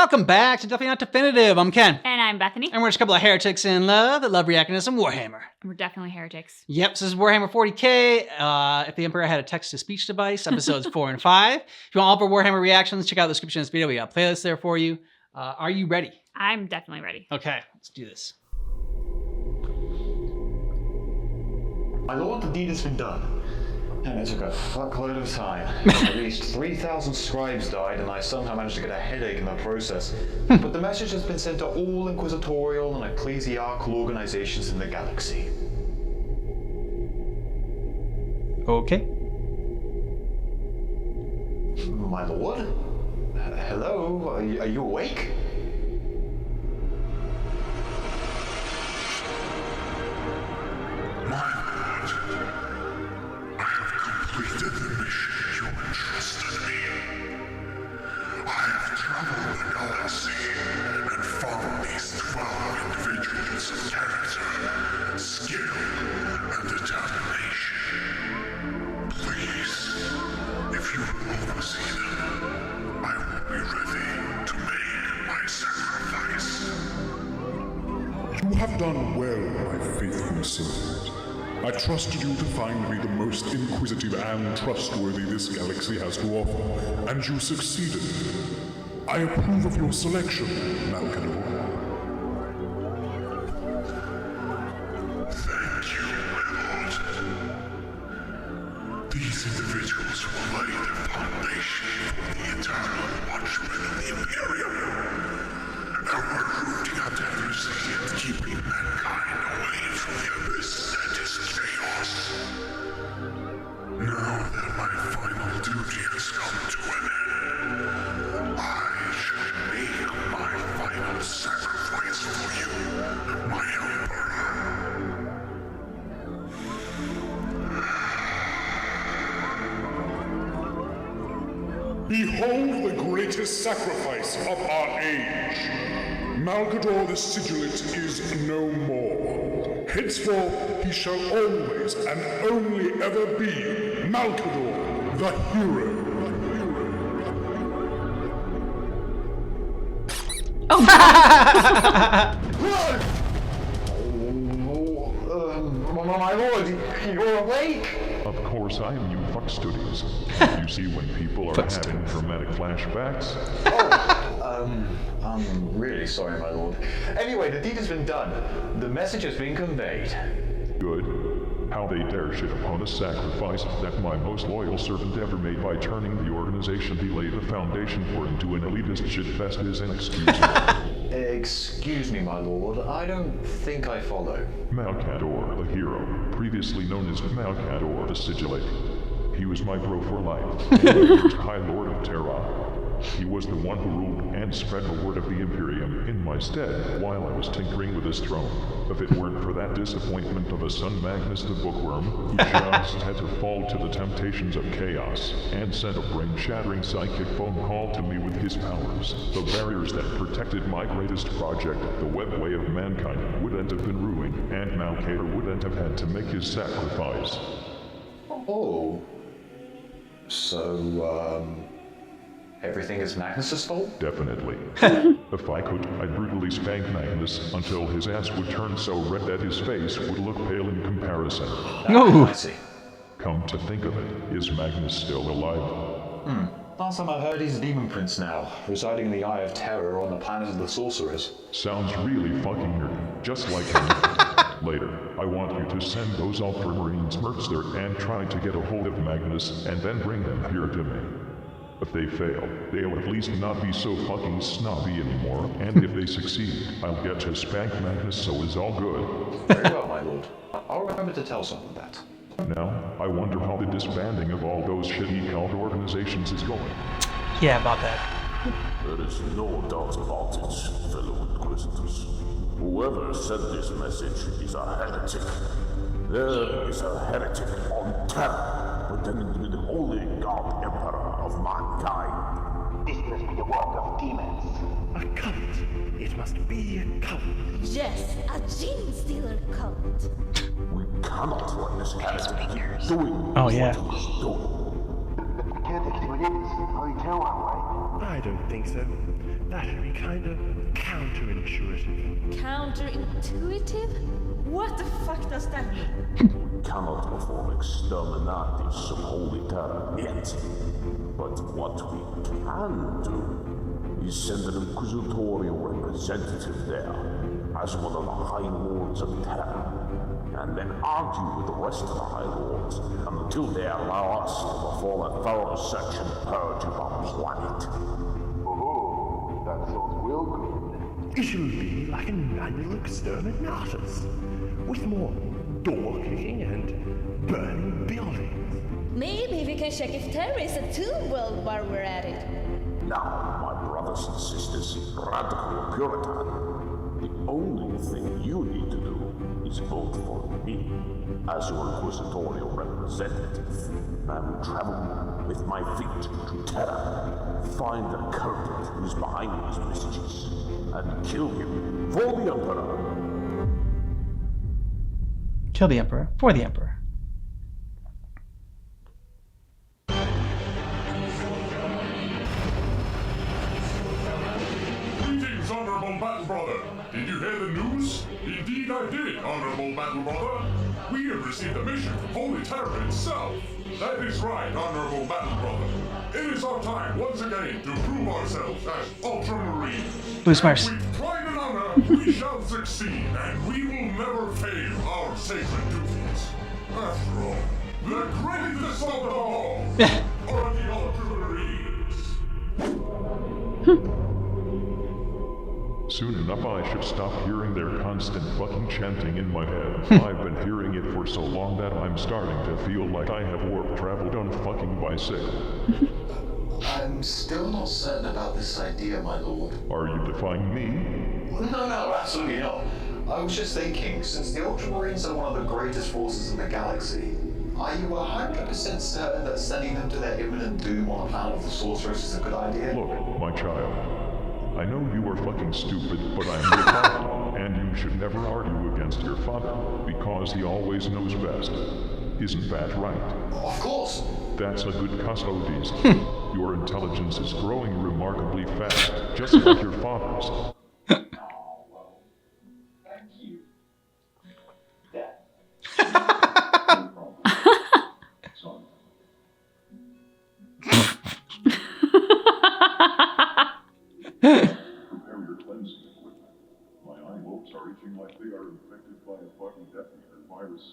Welcome back to Definitely Not Definitive. I'm Ken. And I'm Bethany. And we're just a couple of heretics in love that love reacting to some Warhammer. We're definitely heretics. Yep, so this is Warhammer 40k. If the Emperor had a text-to-speech device, episodes 4 and 5. If you want all of our Warhammer reactions, check out the description of this video. We got a playlist there for you. Are you ready? I'm definitely ready. Okay, let's do this. My lord, the deed has been done. And it took a fuckload of time. At least 3,000 scribes died, and I somehow managed to get a headache in the process. But the message has been sent to all inquisitorial and ecclesiarchal organizations in the galaxy. Okay. My lord? Hello? Are you awake? Completed the mission you entrusted me. I have traveled the galaxy and found these 12 individuals of character, skill, and determination. Please, if you will oversee them, I will be ready to make my sacrifice. You have done well, my faithful servant. I trusted you to find me the most inquisitive and trustworthy this galaxy has to offer, and you succeeded. I approve of your selection, Malcador. Thank you, my lord. These individuals will lay the foundation for the eternal watchmen of the Imperium. Our rooting out heresy and keeping mankind away from the abyss that is chaos. Now that my final duty has come to an end, I shall make my final sacrifice for you, my Emperor. Behold the greatest sacrifice of our age. Malcador the Sigilant is no more. Henceforth, he shall always and only ever be Malcador, the hero. My lord, you're awake? Of course, I am you fuckstudies. You see when people are having traumatic flashbacks? I'm really sorry, my lord. Anyway, the deed has been done. The message has been conveyed. Good. How they dare shit upon a sacrifice that my most loyal servant ever made by turning the organization he laid the foundation for into an elitist shitfest is inexcusable. Excuse me, my lord. I don't think I follow. Malcador, the hero, previously known as Malcador the Sigillate. He was my bro for life, and the first High Lord of Terra. He was the one who ruled and spread the word of the Imperium in my stead while I was tinkering with his throne. If it weren't for that disappointment of a son Magnus the Bookworm, who just had to fall to the temptations of chaos and sent a brain-shattering psychic phone call to me with his powers, the barriers that protected my greatest project, the webway of mankind, wouldn't have been ruined, and Malcador wouldn't have had to make his sacrifice. Oh. So, everything is Magnus's fault? Definitely. If I could, I'd brutally spank Magnus until his ass would turn so red that his face would look pale in comparison. No. I see. Come to think of it, is Magnus still alive? Last time I heard he's a demon prince now, residing in the Eye of Terror on the planet of the sorcerers. Sounds really fucking nerdy, just like him. Later, I want you to send those Ultramarines mercs there and try to get a hold of Magnus and then bring them here to me. If they fail, they'll at least not be so fucking snobby anymore, and if they succeed, I'll get to spank Magnus so it's all good. Very well, my lord. I'll remember to tell someone that. Now, I wonder how the disbanding of all those shitty cult organizations is going. Yeah, about that. There is no doubt about it, fellow Inquisitors. Whoever sent this message is a heretic. There is a heretic on Terra, pretending to be the only God Emperor of mankind. This must be the work of demons. A cult. It must be a cult. Yes, a gene stealer cult. We cannot let this heretic keep doing Oh, yeah. what he's doing. I don't think so. That'd be kind of counterintuitive. Counterintuitive? What the fuck does that mean? We cannot perform exterminatis of holy terror yet. But what we can do is send an inquisitorial representative there as one of the High Lords of Terror, and then argue with the rest of the High Lords until they allow us to perform a thorough search and purge of our planet. Oh, that sounds real good. It should be like an annual exterminatus, with more door kicking and burning buildings. Maybe we can check if terror is a tool world while we're at it. Now, my brothers and sisters, radical or Puritan, the only thing you need to do is vote for me as your inquisitorial representative. I will travel with my feet to Terra, find the culprit who's behind these messages, and kill him for the Emperor. Kill the Emperor for the Emperor. Greetings, Honorable Battle Brother. Did you hear the news? Indeed I did, Honorable Battle Brother. We have received a mission from Holy Terror itself. That is right, Honorable Battle Brother. It is our time once again to prove ourselves as Ultramarines. Boost Mars. With pride and honor, we shall succeed, and we will never fail our sacred duties. After all, the greatest of them all are the Ultramarines. Soon enough I should stop hearing their constant fucking chanting in my head. I've been hearing it for so long that I'm starting to feel like I have warp traveled on a fucking bicycle. I'm still not certain about this idea, my lord. Are you defying me? No, absolutely not. I was just thinking, since the Ultramarines are one of the greatest forces in the galaxy, are you 100% certain that sending them to their imminent doom on a planet of the Sorceress is a good idea? Look, my child, I know you are fucking stupid, but I'm your father, and you should never argue against your father, because he always knows best. Isn't that right? Of course. That's a good custodes. Your intelligence is growing remarkably fast, just like your father's. Prepare your cleansing equipment. My eye lobes are itching like they are infected by a fucking Death Eater virus.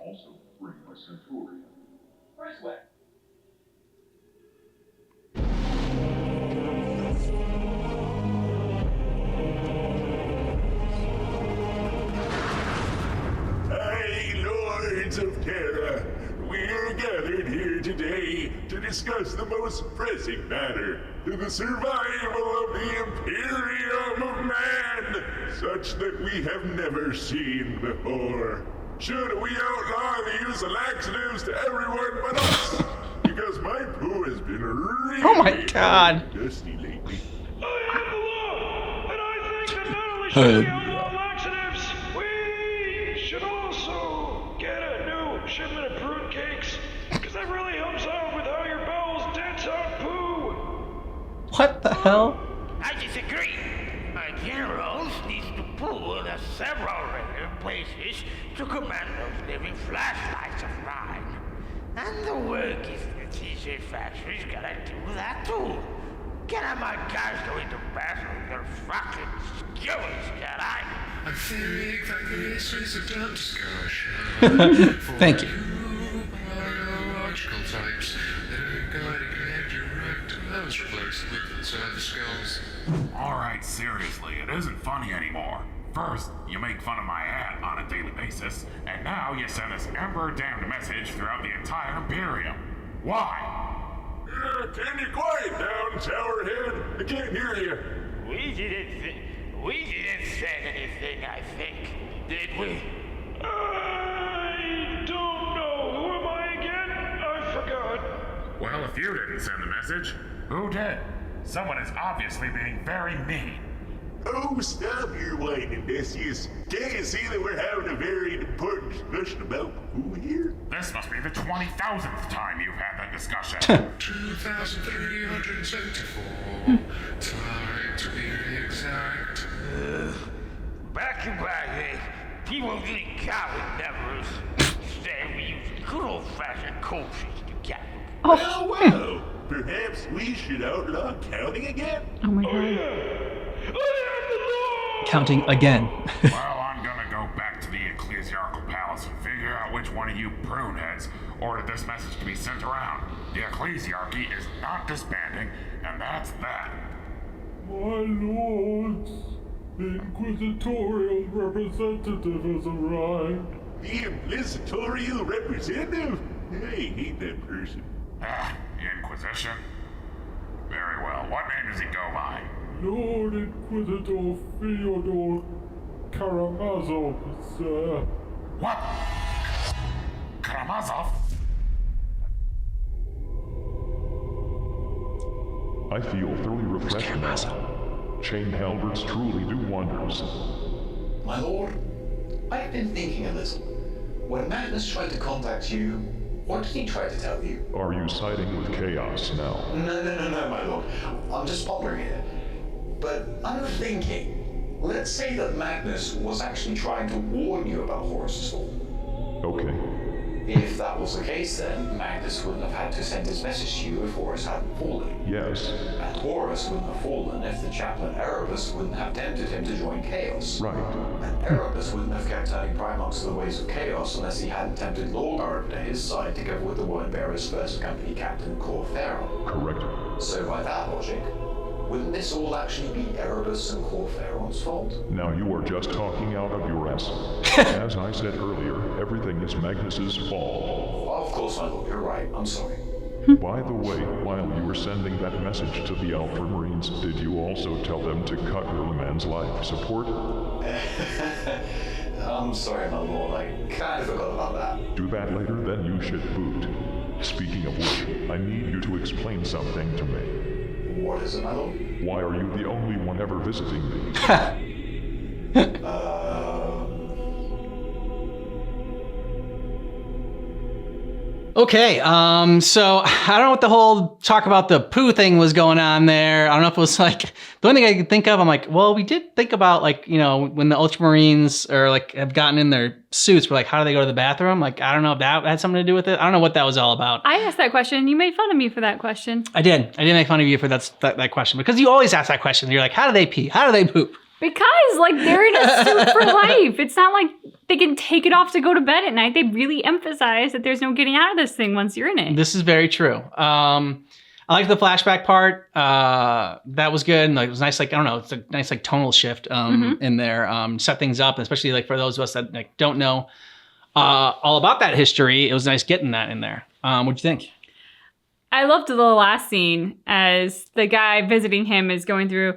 Also, bring my Centurion. First way. Hey, Lords of Terra! We're gathered here today to discuss the most pressing matter, the survival of the Imperium of Man, such that we have never seen before. Should we outlaw the use of laxatives to everyone but us? Because my poo has been really Oh my God. dusty lately. I am the law, and I think that not only should we outlaw laxatives, we should also get a new shipment of fruitcakes, because that really helps out with how your bowels dance out poo. What the hell? I disagree. My generals need to poo in several random places to command those living flashlights of mine. And the workers in the t-shirt factory's gotta do that too. Get on my guys going to battle with their fucking skills, can I? I think that this is a dumb discussion. Thank you. Biological types that are going to connect direct to those replaced with the skills. Alright, seriously, it isn't funny anymore. First, you make fun of my hat on a daily basis, and now you send this emperor-damned message throughout the entire Imperium. Why? Can you quiet down, Towerhead? I can't hear you. We didn't say anything, I think, did we? I don't know. Who am I again? I forgot. Well, if you didn't send the message, who did? Someone is obviously being very mean. Oh, stop your whining, Decius. Can't you see that we're having a very important discussion about who here? This must be the 20,000th time you've had that discussion. 2,374. Time to be exact. Back in my day, people didn't count with numbers. Instead, we used good old-fashioned quotients to count. Well, perhaps we should outlaw counting again? Oh my god. Counting again. Well, I'm gonna go back to the Ecclesiarchal Palace and figure out which one of you pruneheads ordered this message to be sent around. The Ecclesiarchy is not disbanding, and that's that. My lords, the inquisitorial representative has arrived. The inquisitorial representative? I hate that person. The Inquisition? Very well. What name does he go by? Lord Inquisitor Fyodor Karamazov, sir. What? Karamazov? I feel thoroughly refreshed now. Chain halberds truly do wonders. My lord, I've been thinking a little. When Magnus tried to contact you, what did he try to tell you? Are you siding with chaos now? No, my lord. I'm just pondering it. But I'm thinking, let's say that Magnus was actually trying to warn you about Horus's fall. Okay. If that was the case, then Magnus wouldn't have had to send his message to you if Horus hadn't fallen. Yes. And Horus wouldn't have fallen if the chaplain Erebus wouldn't have tempted him to join Chaos. Right. And Erebus wouldn't have kept turning Primarchs to the ways of Chaos unless he hadn't tempted Lorgar to his side together with the Wordbearer's first company captain, Cor Pharaoh. Correct. So by that logic, wouldn't this all actually be Erebus and Cor Pharaoh's fault? Now you are just talking out of your ass. As I said earlier, everything is Magnus's fault. Of course, my lord, you're right. I'm sorry. By the way, while you were sending that message to the Alpha Marines, did you also tell them to cut early man's life support? I'm sorry, my lord. I kind of forgot about that. Do that later, then you should boot. Speaking of which, I need you to explain something to me. What is it, my lord? Why are you the only one ever visiting me? Okay, so I don't know what the whole talk about the poo thing was going on there. I don't know if it was like, the only thing I could think of, I'm like, well, we did think about like, you know, when the Ultramarines or like have gotten in their suits, we're like, how do they go to the bathroom? Like, I don't know if that had something to do with it. I don't know what that was all about. I asked that question. You made fun of me for that question. I did make fun of you for that question because you always ask that question. You're like, how do they pee? How do they poop? Because, like, they're in a suit for life. It's not like they can take it off to go to bed at night. They really emphasize that there's no getting out of this thing once you're in it. This is very true. I liked the flashback part. That was good. And like, it was nice, like, I don't know, it's a nice, like, tonal shift in there. Set things up, especially, like, for those of us that like don't know all about that history. It was nice getting that in there. What'd you think? I loved the last scene as the guy visiting him is going through...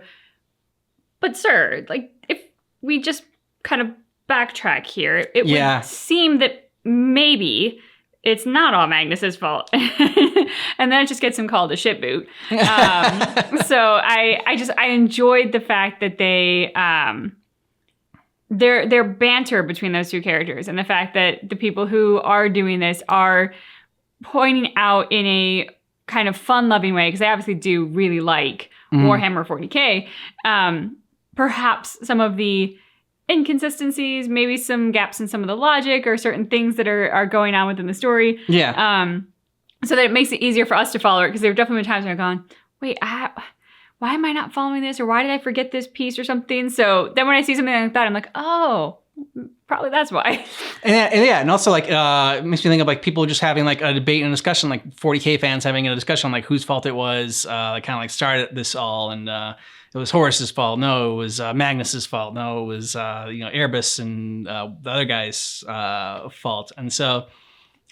But sir, like, if we just kind of backtrack here, it would seem that maybe it's not all Magnus's fault. And then it just gets him called a shit boot. So I enjoyed the fact that they, their banter between those two characters and the fact that the people who are doing this are pointing out in a kind of fun-loving way, because they obviously do really like Warhammer 40k, perhaps some of the inconsistencies, maybe some gaps in some of the logic or certain things that are going on within the story. Yeah. So that it makes it easier for us to follow it, because there have definitely been times where I've gone, wait, why am I not following this? Or why did I forget this piece or something? So then when I see something like that, I'm like, oh, probably that's why. And also like it makes me think of like people just having like a debate and a discussion, like 40k fans having a discussion on like whose fault it was, kind of like started this all, and it was Horus's fault. No, it was Magnus's fault. No, it was Erebus and the other guy's fault. And so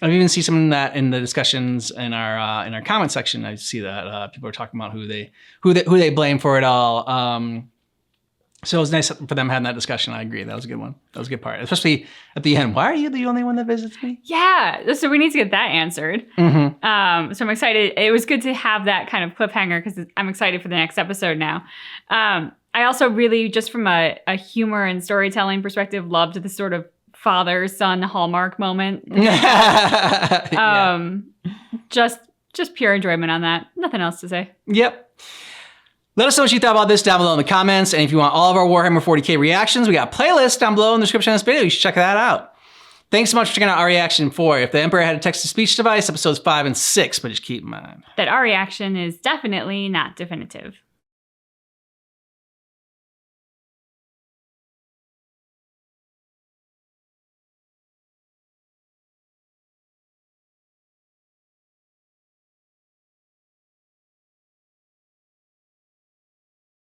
I even see some of that in the discussions in our comment section. I see that people are talking about who they blame for it all. So it was nice for them having that discussion. I agree. That was a good one. That was a good part, especially at the end. Why are you the only one that visits me? Yeah. So we need to get that answered. Mm-hmm. So I'm excited. It was good to have that kind of cliffhanger, because I'm excited for the next episode now. I also really, just from a humor and storytelling perspective, loved the sort of father-son Hallmark moment. Just pure enjoyment on that. Nothing else to say. Yep. Let us know what you thought about this down below in the comments. And if you want all of our Warhammer 40k reactions, we got a playlist down below in the description of this video. You should check that out. Thanks so much for checking out our reaction for If the Emperor Had a Text-to-Speech Device, episodes 5 and 6. But just keep in mind that our reaction is definitely not definitive.